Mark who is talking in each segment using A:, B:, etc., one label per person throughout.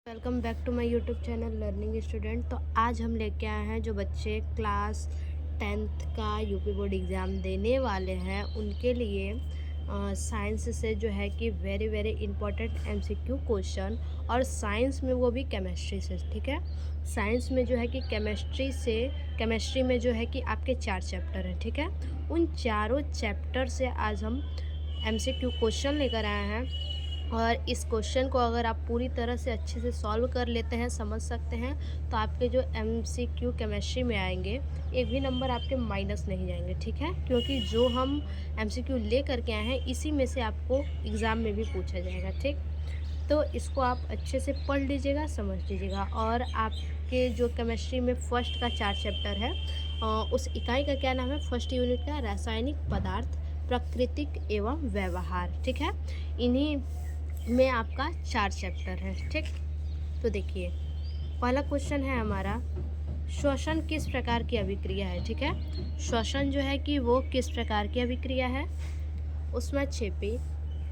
A: Welcome back to my YouTube channel learning student. तो आज हम लेके आए हैं जो बच्चे क्लास 10th का यूपी बोर्ड एग्ज़ाम देने वाले हैं उनके लिए साइंस से जो है कि वेरी इंपॉर्टेंट एमसीक्यू क्वेश्चन, और साइंस में वो भी केमिस्ट्री से। ठीक है, साइंस में जो है कि केमिस्ट्री में जो है कि आपके 4 चैप्टर हैं। ठीक है, उन चारों चैप्टर से आज हम एमसीक्यू क्वेश्चन लेकर आए हैं। और इस क्वेश्चन को अगर आप पूरी तरह से अच्छे से सॉल्व कर लेते हैं, समझ सकते हैं, तो आपके जो एमसीक्यू केमिस्ट्री में आएंगे एक भी नंबर आपके माइनस नहीं जाएंगे। ठीक है, क्योंकि जो हम एमसीक्यू ले करके आए हैं इसी में से आपको एग्ज़ाम में भी पूछा जाएगा। ठीक, तो इसको आप अच्छे से पढ़ लीजिएगा, समझ लीजिएगा। और आपके जो केमिस्ट्री में फर्स्ट का 4 चैप्टर है, उस इकाई का क्या नाम है, फर्स्ट यूनिट का रासायनिक पदार्थ, प्राकृतिक एवं व्यवहार। ठीक है, इन्हीं में आपका 4 चैप्टर है। ठीक, तो देखिए पहला क्वेश्चन है हमारा, श्वसन किस प्रकार की अभिक्रिया है। ठीक है, श्वसन जो है कि वो किस प्रकार की अभिक्रिया है, ऊष्माक्षेपी,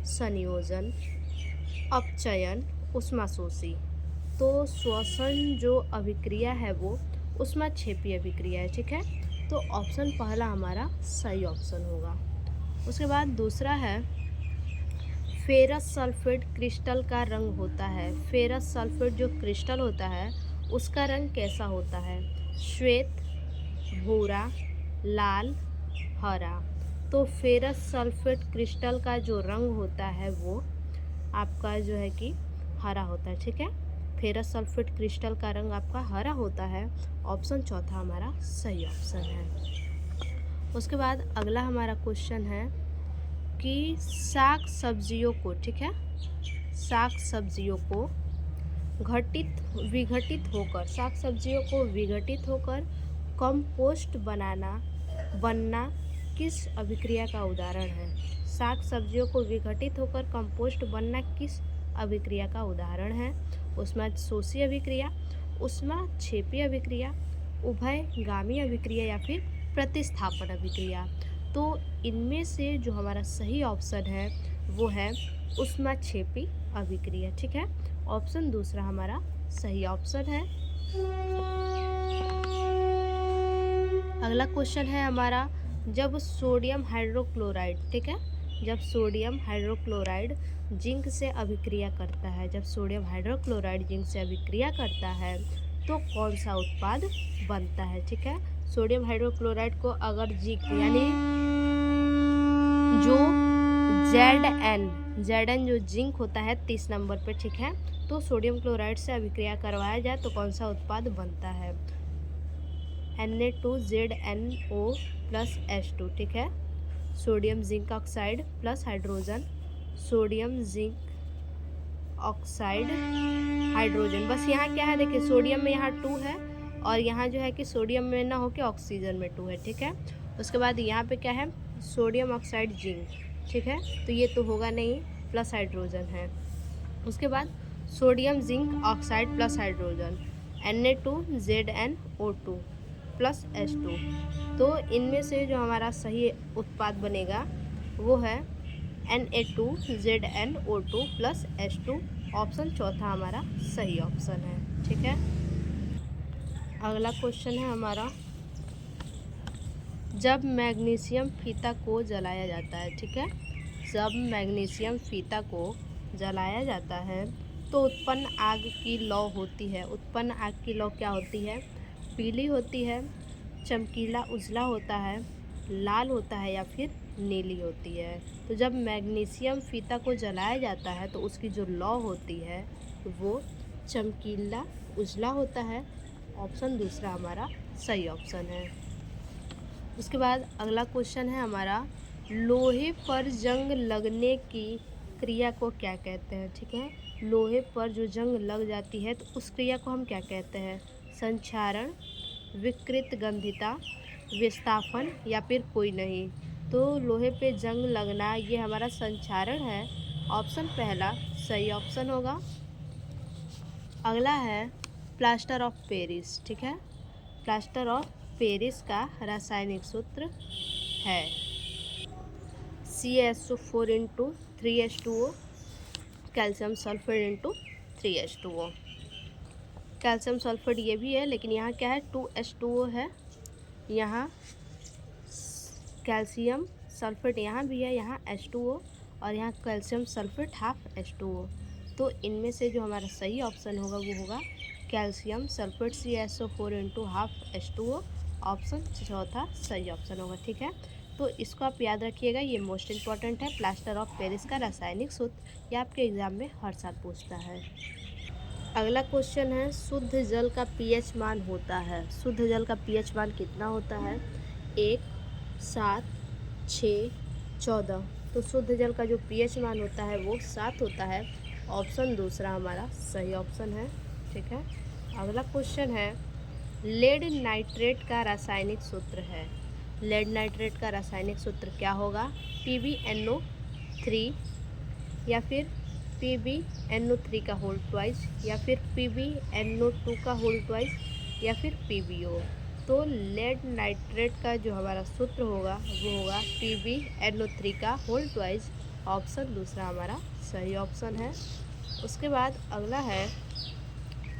A: संयोजन, अपचयन, ऊष्माशोषी। तो श्वसन जो अभिक्रिया है वो ऊष्माक्षेपी अभिक्रिया है। ठीक है, तो ऑप्शन पहला हमारा सही ऑप्शन होगा। उसके बाद दूसरा है, फेरस सल्फेट क्रिस्टल का रंग होता है। फेरस सल्फेट जो क्रिस्टल होता है उसका रंग कैसा होता है, श्वेत, भूरा, लाल, हरा। तो फेरस सल्फेट क्रिस्टल का जो रंग होता है वो आपका जो है कि हरा होता है। ठीक है, फेरस सल्फेट क्रिस्टल का रंग आपका हरा होता है। ऑप्शन चौथा हमारा सही ऑप्शन है। उसके बाद अगला हमारा क्वेश्चन है कि साग सब्जियों को, ठीक है, साग सब्जियों को साग सब्जियों को विघटित होकर कंपोस्ट बनना किस अभिक्रिया का उदाहरण है। साग सब्जियों को विघटित होकर कंपोस्ट बनना किस अभिक्रिया का उदाहरण है, ऊष्माशोषी अभिक्रिया, ऊष्माक्षेपी अभिक्रिया, उभयगामी अभिक्रिया या फिर प्रतिस्थापन अभिक्रिया। तो इनमें से जो हमारा सही ऑप्शन है वो है ऊष्माक्षेपी अभिक्रिया। ठीक है, ऑप्शन दूसरा हमारा सही ऑप्शन है। अगला क्वेश्चन है हमारा, जब सोडियम हाइड्रोक्लोराइड, ठीक है, जब सोडियम हाइड्रोक्लोराइड जिंक से अभिक्रिया करता है, जब सोडियम हाइड्रोक्लोराइड जिंक से अभिक्रिया करता है तो कौन सा उत्पाद बनता है। ठीक है, सोडियम हाइड्रोक्लोराइड को अगर जिंक यानी जो Zn जो जिंक होता है 30 नंबर पे, ठीक है, तो सोडियम क्लोराइड से अभिक्रिया करवाया जाए तो कौन सा उत्पाद बनता है, Na2ZnO प्लस H2। ठीक है, sodium zinc oxide plus hydrogen, sodium zinc oxide hydrogen. बस यहाँ क्या है, देखिए सोडियम में यहाँ 2 है और यहाँ जो है कि सोडियम में ना होके ऑक्सीजन में 2 है। ठीक है, उसके बाद यहाँ पे क्या है, सोडियम ऑक्साइड जिंक। ठीक है, तो ये तो होगा नहीं, प्लस हाइड्रोजन है। उसके बाद sodium zinc oxide plus hydrogen, Na2ZnO2 plus H2। तो इनमें से जो हमारा सही उत्पाद बनेगा वो है Na2ZnO2 प्लस H2। ऑप्शन चौथा हमारा सही ऑप्शन है। ठीक है, अगला क्वेश्चन है हमारा, जब मैग्नीशियम फीता को जलाया जाता है, ठीक है, जब मैग्नीशियम फीता को जलाया जाता है तो उत्पन्न आग की लौ होती है। उत्पन्न आग की लौ क्या होती है, पीली होती है, चमकीला उजला होता है, लाल होता है या फिर नीली होती है। तो जब मैग्नीशियम फीता को जलाया जाता है तो उसकी जो लौ होती है वो चमकीला उजला होता है। ऑप्शन दूसरा हमारा सही ऑप्शन है। उसके बाद अगला क्वेश्चन है हमारा, लोहे पर जंग लगने की क्रिया को क्या कहते हैं। ठीक है, लोहे पर जो जंग लग जाती है तो उस क्रिया को हम क्या कहते हैं, संक्षारण, विकृत गंधिता, विस्थापन या फिर कोई नहीं। तो लोहे पे जंग लगना ये हमारा संक्षारण है। ऑप्शन पहला सही ऑप्शन होगा। अगला है प्लास्टर ऑफ पेरिस। ठीक है, प्लास्टर ऑफ पेरिस का रासायनिक सूत्र है CaSO4 into 3H2O, calcium sulphate into 3H2O। Calcium sulphate ये भी है, लेकिन यहाँ क्या है 2H2O है, यहाँ कैल्शियम सल्फेट यहाँ भी है, यहाँ H2O, और यहाँ कैल्शियम सल्फेट हाफ H2O। तो इनमें से जो हमारा सही ऑप्शन होगा वो होगा calcium sulphate CaSO4 into half H2O। Option चौथा सही ऑप्शन होगा। ठीक है, तो इसको आप याद रखिएगा, ये मोस्ट इम्पॉर्टेंट है। प्लास्टर ऑफ पेरिस का रासायनिक सूत्र, ये आपके एग्जाम में हर साल पूछता है। अगला क्वेश्चन है, शुद्ध जल का pH मान होता है। शुद्ध जल का pH मान कितना होता है? 1, 7, 6, 14। तो शुद्ध जल का जो pH मान होता है वो 7 होता है। ऑप्शन दूसरा हमारा सही ऑप्शन है। ठीक है, अगला क्वेश्चन है, लेड नाइट्रेट का रासायनिक सूत्र है। लेड नाइट्रेट का रासायनिक सूत्र क्या होगा? PbNO3 या फिर PbNO3 का होल ट्वाइस, या फिर PbNO2 का होल ट्वाइस, या फिर PbO। तो लेड नाइट्रेट का जो हमारा सूत्र होगा वो होगा PbNO3 का होल ट्वाइस। ऑप्शन दूसरा हमारा सही ऑप्शन है। उसके बाद अगला है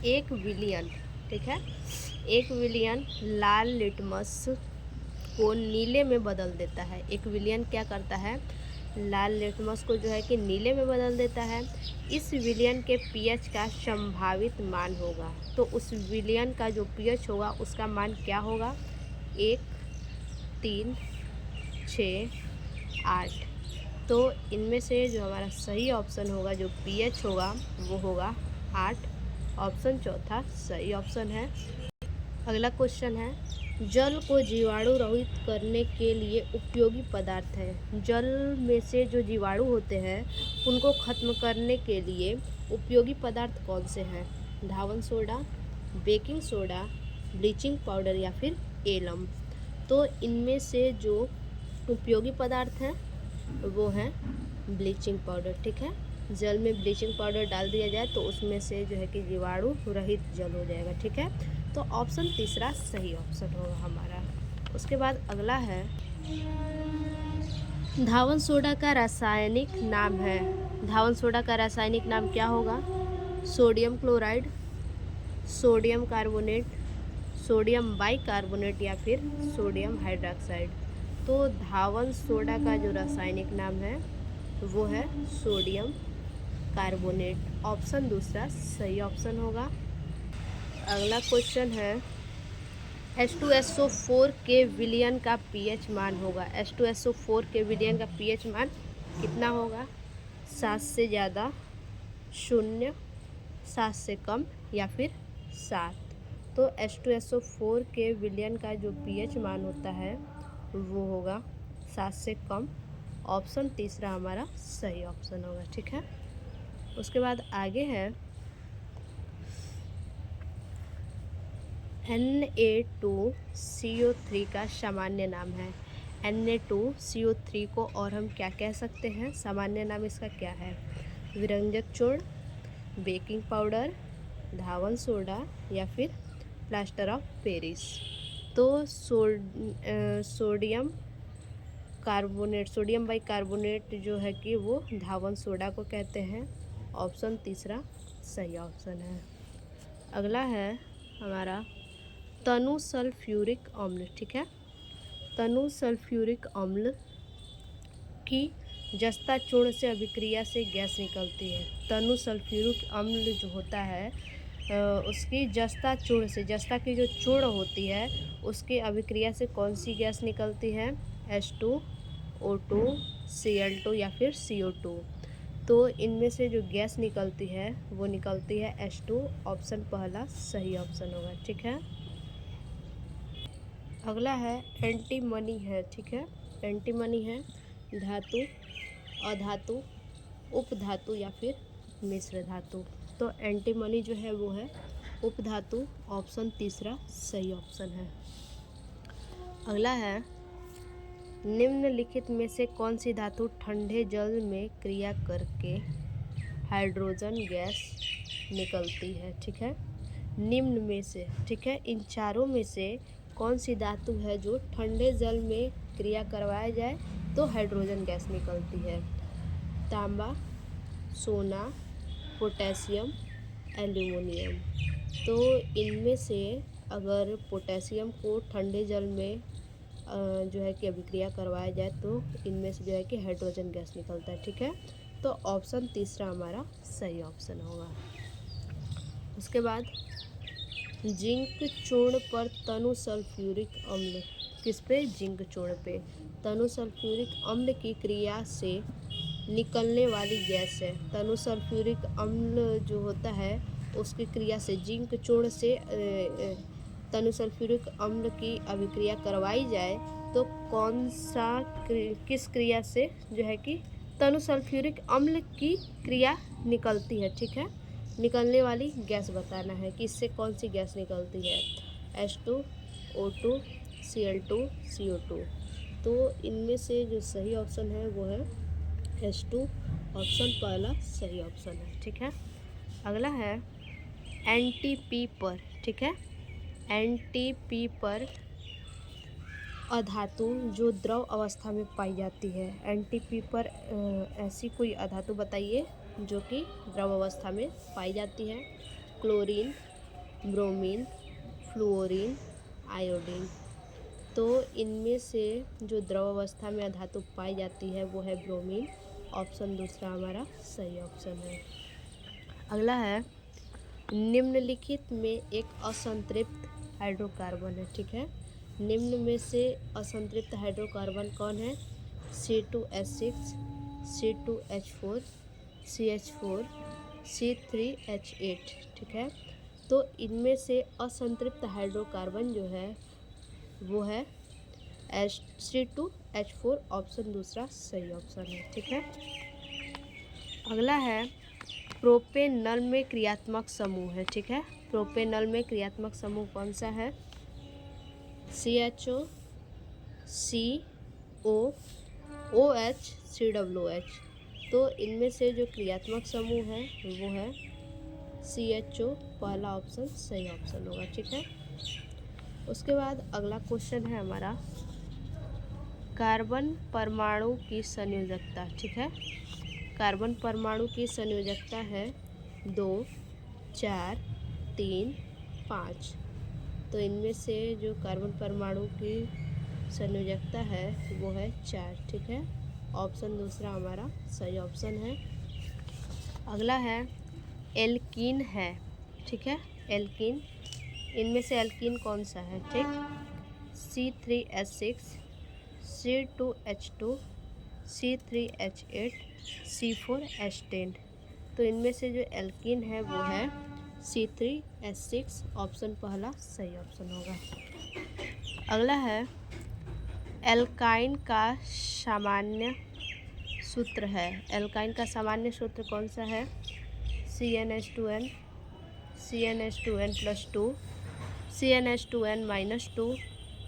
A: 1 विलियन। ठीक है, 1 विलियन लाल लिटमस को नीले में बदल देता है। 1 विलियन क्या करता है? लाल लिटमस को जो है कि नीले में बदल देता है। इस विलियन के pH का संभावित मान होगा। तो उस विलियन का जो pH होगा उसका मान क्या होगा? 1, 3, 6, 8। तो इनमें से जो हमारा सही ऑप्शन होगा, जो pH होगा वो होगा 8। ऑप्शन चौथा सही ऑप्शन है। अगला क्वेश्चन है, जल को जीवाणु रहित करने के लिए उपयोगी पदार्थ है। जल में से जो जीवाणु होते हैं उनको खत्म करने के लिए उपयोगी पदार्थ कौन से हैं? धावन soda, baking soda, bleaching powder, या फिर एलम। तो इनमें से जो उपयोगी पदार्थ हैं वो हैं ब्लीचिंग पाउडर। ठीक है, जल में ब्लीचिंग पाउडर डाल दिया जाए तो उसमें से जो है कि जीवाणु रहित जल हो जाएगा। ठीक है, तो ऑप्शन तीसरा सही ऑप्शन होगा हमारा। उसके बाद अगला है, धावन सोडा का रासायनिक नाम है। धावन सोडा का रासायनिक नाम क्या होगा? Sodium chloride, sodium carbonate, sodium bicarbonate, या फिर सोडियम हाइड्रोक्साइड। तो धावन सोडा का जो रासायनिक नाम है वो है सोडियम कार्बोनेट। ऑप्शन दूसरा सही ऑप्शन होगा। अगला क्वेश्चन है, H2SO4 के विलयन का pH मान होगा। H2SO4 के विलयन का pH मान कितना होगा? 7 से ज़्यादा, 0, 7 से कम, या फिर 7। तो H2SO4 के विलयन का जो pH मान होता है वो होगा 7 से कम। ऑप्शन तीसरा हमारा सही ऑप्शन होगा। ठीक है, उसके बाद आगे है, Na2CO3 का सामान्य नाम है। Na2CO3 को और हम क्या कह सकते हैं? सामान्य नाम इसका क्या है? विरंजक चूर्ण, बेकिंग पाउडर, धावन सोडा, या फिर प्लास्टर ऑफ पेरिस। तो सोडियम कार्बोनेट, सोडियम बाइकार्बोनेट जो है कि वो धावन सोडा को कहते हैं। ऑप्शन तीसरा सही ऑप्शन है। अगला है हमारा तनु सल्फ्यूरिक अम्ल। ठीक है, तनु सल्फ्यूरिक अम्ल की जस्ता चूर्ण से अभिक्रिया से गैस निकलती है। तनु सल्फ्यूरिक अम्ल जो होता है उसकी जस्ता चूर्ण से, जस्ता की जो चूर्ण होती है उसकी अभिक्रिया से कौन सी गैस निकलती है? H2O2, Cl2, या फिर CO2। तो इनमें से जो गैस निकलती है वो निकलती है H2। ऑप्शन पहला सही ऑप्शन होगा। ठीक है, अगला है एंटीमनी है। ठीक है, एंटीमनी है धातु, अधातु, उपधातु, या फिर मिश्र धातु। तो एंटीमनी जो है वो है उपधातु। ऑप्शन तीसरा सही ऑप्शन है। अगला है, निम्नलिखित में से कौन सी धातु ठंडे जल में क्रिया करके हाइड्रोजन गैस निकलती है? ठीक है, निम्न में से, ठीक है, इन चारों में से कौन सी धातु है जो ठंडे जल में क्रिया करवाया जाए तो हाइड्रोजन गैस निकलती है? तांबा, सोना, पोटेशियम, एल्यूमिनियम। तो इनमें से अगर पोटेशियम को ठंडे जल में जो है कि अभिक्रिया करवाया जाए तो इनमें से जो है कि हाइड्रोजन गैस निकलता है। ठीक है, तो ऑप्शन तीसरा हमारा सही ऑप्शन होगा। उसके बाद जिंक चूर्ण पर तनु सल्फ्यूरिक अम्ल, किस पे? जिंक चूर्ण पे तनु सल्फ्यूरिक अम्ल की क्रिया से निकलने वाली गैस है। तनु सल्फ्यूरिक अम्ल जो होता है उसकी क्रिया से जिंक चूर्ण से तनु सल्फ्यूरिक अम्ल की अभिक्रिया करवाई जाए तो कौन सा किस क्रिया से जो है कि तनु सल्फ्यूरिक अम्ल की क्रिया निकलती है। ठीक है, निकलने वाली गैस बताना है कि इससे कौन सी गैस निकलती है। H2, O2, Cl2, CO2। तो इनमें से जो सही ऑप्शन है वो है H2, ऑप्शन पहला सही ऑप्शन है। ठीक है, अगला है NTP पर। ठीक है, NTP पर अधातु जो द्रव अवस्था में पाई जाती है। NTP पर ऐसी कोई अधातु बताइए जो कि द्रव अवस्था में पाई जाती है। Chlorine, bromine, fluorine, iodine. तो इनमें से जो द्रव अवस्था में अधातु पाई जाती है वो है ब्रोमीन, ऑप्शन दूसरा हमारा सही ऑप्शन है। अगला है निम्नलिखित में एक असंतृप्त हाइड्रोकार्बन है। ठीक है, निम्न में से असंतृप्त हाइड्रोकार्बन कौन है? C2H6, C2H4, CH4, C3H8। ठीक है, तो इनमें से असंतृप्त हाइड्रोकार्बन जो है वो है C2H4, ऑप्शन दूसरा सही ऑप्शन है। ठीक है, अगला है प्रोपेनल में क्रियात्मक समूह है। ठीक है, प्रोपेनल में क्रियात्मक समूह कौन सा है? CHO, CO, OH, COOH। तो इनमें से जो क्रियात्मक समूह है वो है CHO, पहला ऑप्शन सही ऑप्शन होगा। ठीक है, उसके बाद अगला क्वेश्चन है हमारा कार्बन परमाणु की संयोजकता। ठीक है, कार्बन परमाणु की संयोजकता है 2, 4, 3, 5। तो इनमें से जो कार्बन परमाणु की संयोजकता है वो है 4। ठीक है, ऑप्शन दूसरा हमारा सही ऑप्शन है। अगला है एल्कीन है। ठीक है, एल्कीन, इनमें से एल्कीन कौन सा है? ठीक, C3H6, C2H2, C3H8, C4H10। तो इनमें से जो एल्कीन है वो है C3H6, ऑप्शन पहला सही ऑप्शन होगा। अगला है एल्काइन का सामान्य सूत्र है। एल्काइन का सामान्य सूत्र कौन सा है? CnH2n, CnH2n+2, CnH2n-2,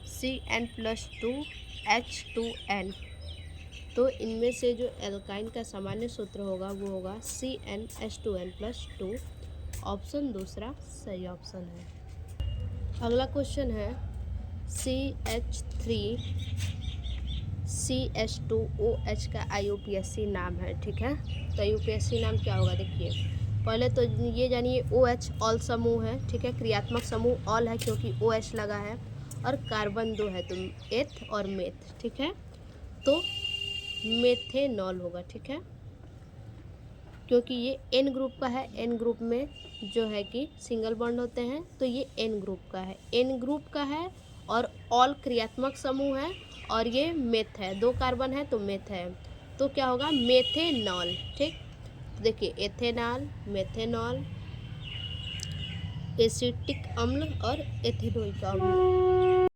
A: Cn+2, H2n। तो इनमें से जो एल्काइन का सामान्य सूत्र होगा वो होगा CnH2n+2, ऑप्शन दूसरा सही ऑप्शन है। अगला क्वेश्चन है CH3CH2OH का IUPAC नाम है। ठीक है, तो IUPAC नाम क्या होगा? देखिए, पहले तो ये जानिए OH ऑल समूह है। ठीक है, क्रियात्मक समूह ऑल है क्योंकि OH लगा है, और कार्बन 2 है तो एथ और मेथ। ठीक है, तो मेथेनॉल होगा। ठीक है, क्योंकि ये N ग्रुप का है, N ग्रुप में जो है कि सिंगल बॉन्ड होते हैं, तो ये N ग्रुप का है, N ग्रुप का है और ऑल क्रियात्मक समूह है, और ये मेथ है, 2 कार्बन है तो मेथ है, तो क्या होगा? मेथेनॉल। ठीक, तो देखिए एथेनॉल, मेथेनॉल, एसिटिक अम्ल और एथिनोइक अम्ल।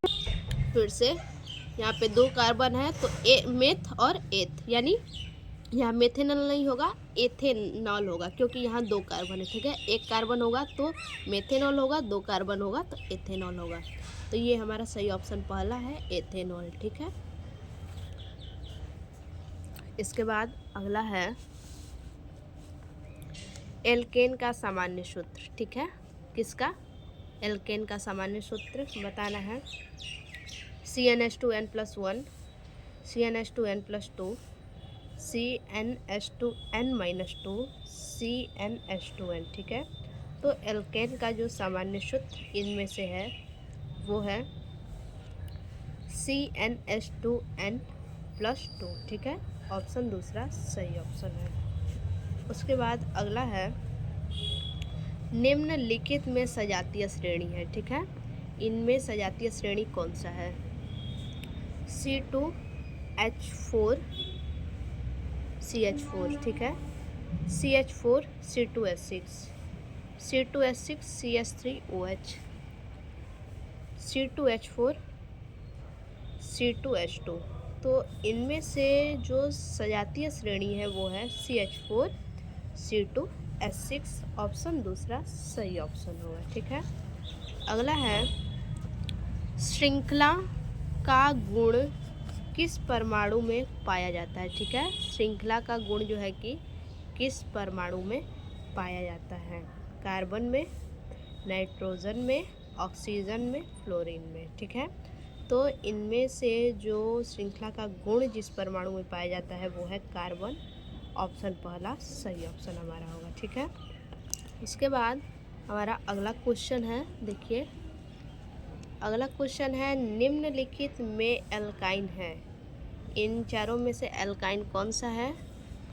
A: फिर से यहाँ पे 2 कार्बन है तो मेथ और एथ, यानी यहाँ मेथेनॉल नहीं होगा, एथेनॉल होगा, क्योंकि यहाँ 2 कार्बन है। ठीक है, 1 कार्बन होगा तो मेथेनॉल होगा, 2 कार्बन होगा तो एथेनॉल होगा। तो ये हमारा सही ऑप्शन पहला है, एथेनॉल। ठीक है, इसके बाद अगला है एल्केन का सामान्य सूत्र। ठीक है, किसका? एल्केन का सामान्य सूत्र बताना है। CnH2n+1, CnH2n+2, CnH2n-2, CnH2n। ठीक है, तो एल्केन का जो सामान्य सूत्र इनमें से है वो है CnH2n+2, ठीक है। ऑप्शन दूसरा सही ऑप्शन है। उसके बाद अगला है निम्नलिखित में सजातीय श्रेणी है, ठीक है। इनमें सजातीय श्रेणी कौन सा है? C2H4CH4, ठीक है। CH4 C2H6, C2H6 CH3OH, C2H4 C2H2। तो इनमें से जो सजातीय श्रेणी है वो है CH4 C2H6। ऑप्शन दूसरा सही ऑप्शन होगा, ठीक है। अगला है श्रृंखला का गुण किस परमाणु में पाया जाता है, ठीक है। श्रृंखला का गुण जो है कि किस परमाणु में पाया जाता है? कार्बन में, नाइट्रोजन में, ऑक्सीजन में, फ्लोरीन में, ठीक है। तो इनमें से जो श्रृंखला का गुण जिस परमाणु में पाया जाता है वो है कार्बन। ऑप्शन पहला सही ऑप्शन हमारा होगा, ठीक है। इसके बाद हमारा अगला क्वेश्चन है, देखिए अगला क्वेश्चन है निम्नलिखित में एल्काइन है, इन चारों में से एल्काइन कौन सा है?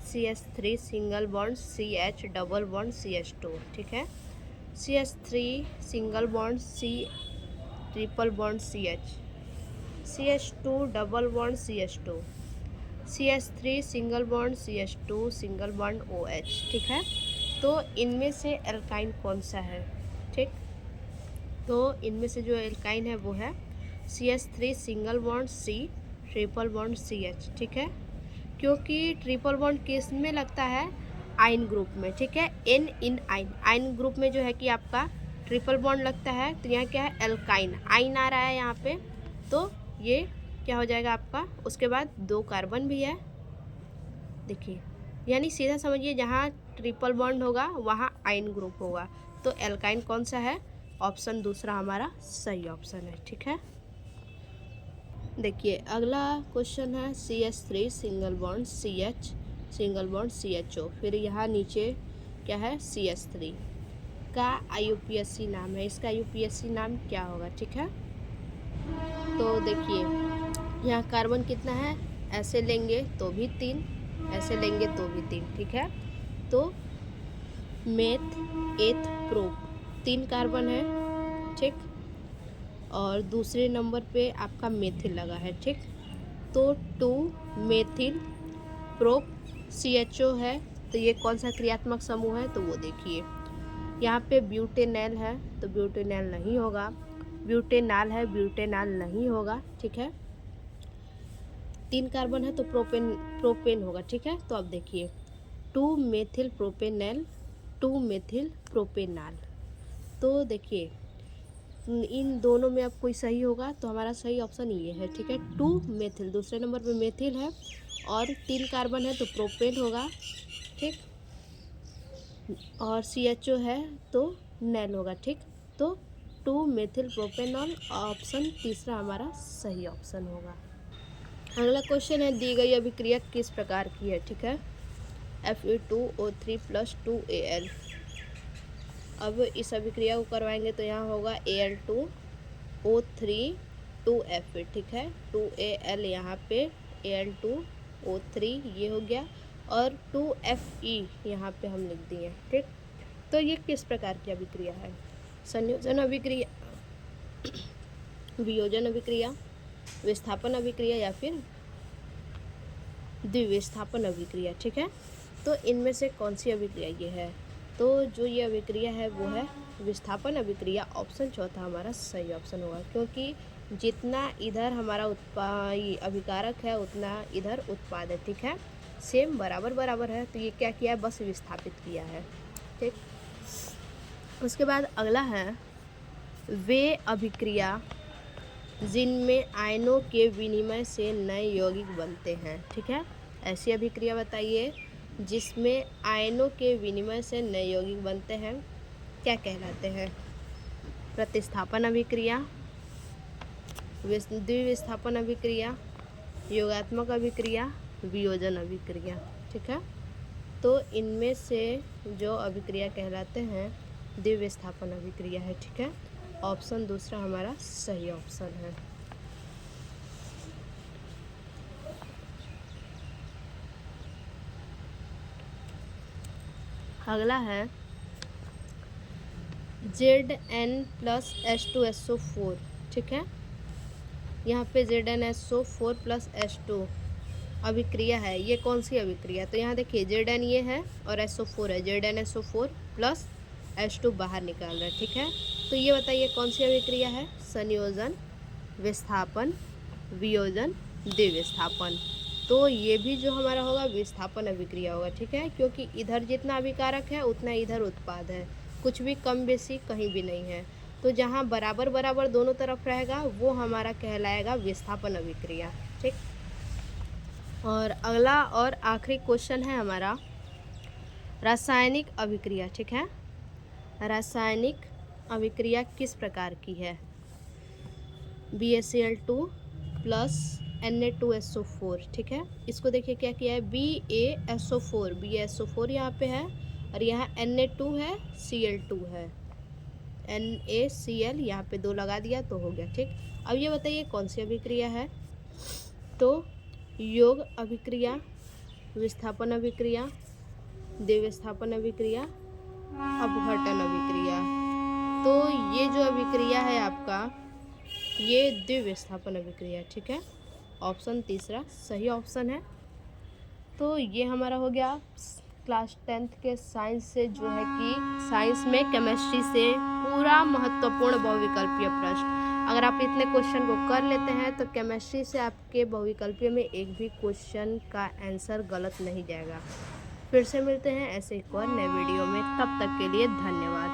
A: CH3 single bond CH double bond CH2, ठीक है। CH3 single bond C triple bond CH, CH2 double bond CH2, CH3 single bond CH2 single bond OH, ठीक है। तो इनमें से एल्काइन कौन सा है, ठीक। तो इनमें से जो एल्काइन है वो है CH3 single bond C triple bond CH, ठीक है। क्योंकि ट्रिपल बॉन्ड किस में लगता है? आयन ग्रुप में, ठीक है। N इन आयन ग्रुप में जो है कि आपका ट्रिपल बॉन्ड लगता है। तो यहाँ क्या है? एल्काइन, आयन आ रहा है यहाँ पे, तो ये क्या हो जाएगा आपका? उसके बाद 2 कार्बन भी है, देखिए, यानी सीधा समझिए जहाँ ट्रिपल बॉन्ड होगा वहाँ आयन ग्रुप होगा। तो एल्काइन कौन सा है? ऑप्शन दूसरा हमारा सही ऑप्शन है, ठीक है। देखिए अगला क्वेश्चन है CH3 single bond CH single bond CHO, फिर यहाँ नीचे क्या है? CH3 का IUPAC नाम है, इसका IUPAC नाम क्या होगा, ठीक है। तो देखिए यहाँ कार्बन कितना है? ऐसे लेंगे तो भी 3, ऐसे लेंगे तो भी 3, ठीक है। तो मेथ एथ प्रोप 3 कार्बन है, ठीक। और दूसरे नंबर पे आपका मेथिल लगा है, ठीक। तो 2 मेथिल प्रोप CHO है। तो ये कौन सा क्रियात्मक समूह है? तो वो देखिए यहाँ पे ब्यूटेनॉल है, तो ब्यूटेनॉल नहीं होगा। ब्यूटेनॉल है, ब्यूटेनॉल नहीं होगा, ठीक है। 3 कार्बन है तो प्रोपेन होगा, ठीक है। तो अब देखिए 2 मेथिल प्रोपेनॉल 2 मेथिल प्रोपेनॉल। तो देखिए इन दोनों में अब कोई सही होगा, तो हमारा सही ऑप्शन ये है, ठीक है। 2 मेथिल, दूसरे नंबर पे मेथिल है और 3 कार्बन है तो प्रोपेन होगा, ठीक। और CHO है तो नैल होगा, ठीक। तो 2 मेथिल प्रोपेनॉल ऑप्शन तीसरा हमारा सही ऑप्शन होगा। अगला क्वेश्चन है दी गई अभिक्रिया किस प्रकार की है, ठीक है। Fe2O3+2Al। अब इस अभिक्रिया को करवाएंगे तो यहाँ होगा Al2O3 2Fe, ठीक है। 2Al यहाँ पे Al2O3 ये हो गया और 2Fe यहाँ पे हम लिख दिए, ठीक। तो ये किस प्रकार की अभिक्रिया है? संयोजन अभिक्रिया, वियोजन अभिक्रिया, विस्थापन अभिक्रिया या फिर द्विविस्थापन अभिक्रिया, ठीक है। तो इनमें से कौन सी अभिक्रिया ये है? तो जो ये अभिक्रिया है वो है विस्थापन अभिक्रिया। ऑप्शन चौथा हमारा सही ऑप्शन होगा, क्योंकि जितना इधर हमारा अभिकारक है उतना इधर उत्पाद है, ठीक है। सेम बराबर बराबर है, तो ये क्या किया है? बस विस्थापित किया है, ठीक। उसके बाद अगला है वे अभिक्रिया जिनमें आयनों के विनिमय से नए यौगिक बनते हैं, ठीक है। ऐसी अभिक्रिया बताइए जिसमें आयनों के विनिमय से नए यौगिक बनते हैं, क्या कहलाते हैं? प्रतिस्थापन अभिक्रिया, द्विविस्थापन अभिक्रिया, योगात्मक अभिक्रिया, वियोजन अभिक्रिया, ठीक है। तो इनमें से जो अभिक्रिया कहलाते हैं द्विविस्थापन अभिक्रिया है। ठीक है, ऑप्शन दूसरा हमारा सही ऑप्शन है। अगला है Zn+H2SO4। ठीक है, यहाँ पे Zn+SO4+H2 अभिक्रिया है। ये कौन सी अभिक्रिया? तो यहाँ देखिए Zn ये है और SO4 है, Zn+SO4+H2 बाहर निकाल रहा है। ठीक है, तो ये बताइए कौन सी अभिक्रिया है? संयोजन, विस्थापन, वियोजन, द्विविस्थापन। तो ये भी जो हमारा होगा विस्थापन अभिक्रिया होगा। ठीक है, क्योंकि इधर जितना अभिकारक है उतना इधर उत्पाद है, कुछ भी कम बेसी कहीं भी नहीं है। तो जहाँ बराबर बराबर दोनों तरफ रहेगा वो हमारा कहलाएगा विस्थापन अभिक्रिया। ठीक, और अगला और आखिरी क्वेश्चन है हमारा रासायनिक अभिक्रिया। ठीक है, रासायनिक अभिक्रिया किस प्रकार की है? BaCl2+Na2SO4। ठीक है, इसको देखिए क्या किया है, BaSO4 यहाँ पे है और यहाँ Na2 है, Cl2 है, NaCl यहाँ पे 2 लगा दिया तो हो गया। ठीक, अब ये बताइए कौन सी अभिक्रिया है? तो योग अभिक्रिया, विस्थापन अभिक्रिया, द्विविस्थापन अभिक्रिया, अपघटन अभिक्रिया। तो ये जो अभिक्रिया है आपका, ये द्विविस्थापन अभिक्रिया। ठीक है, ऑप्शन तीसरा सही ऑप्शन है। तो ये हमारा हो गया क्लास 10th के साइंस से, जो है कि साइंस में केमिस्ट्री से पूरा महत्वपूर्ण बहुविकल्पीय प्रश्न। अगर आप इतने क्वेश्चन को कर लेते हैं तो केमिस्ट्री से आपके बहुविकल्पीय में एक भी क्वेश्चन का आंसर गलत नहीं जाएगा। फिर से मिलते हैं ऐसे एक और नए वीडियो में, तब तक के लिए धन्यवाद।